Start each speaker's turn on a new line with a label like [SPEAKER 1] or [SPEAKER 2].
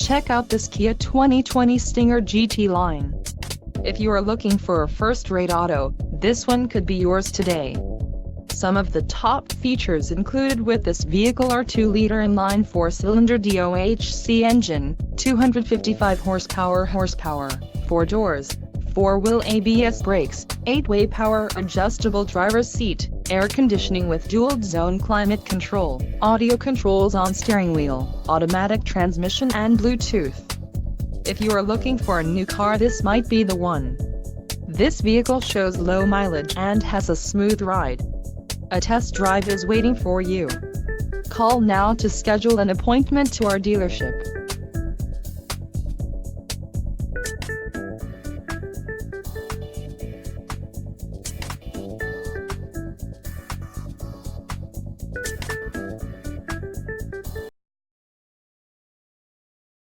[SPEAKER 1] Check out this Kia 2020 Stinger GT line. If you are looking for a first-rate auto, this one could be yours today. Some of the top features included with this vehicle are 2-liter inline 4-cylinder DOHC engine, 255 horsepower, 4 doors, 4-wheel ABS brakes, 8-way power adjustable driver's seat, air conditioning with dual-zone climate control, audio controls on steering wheel, automatic transmission and Bluetooth. If you are looking for a new car, this might be the one. This vehicle shows low mileage and has a smooth ride. A test drive is waiting for you. Call now to schedule an appointment to our dealership.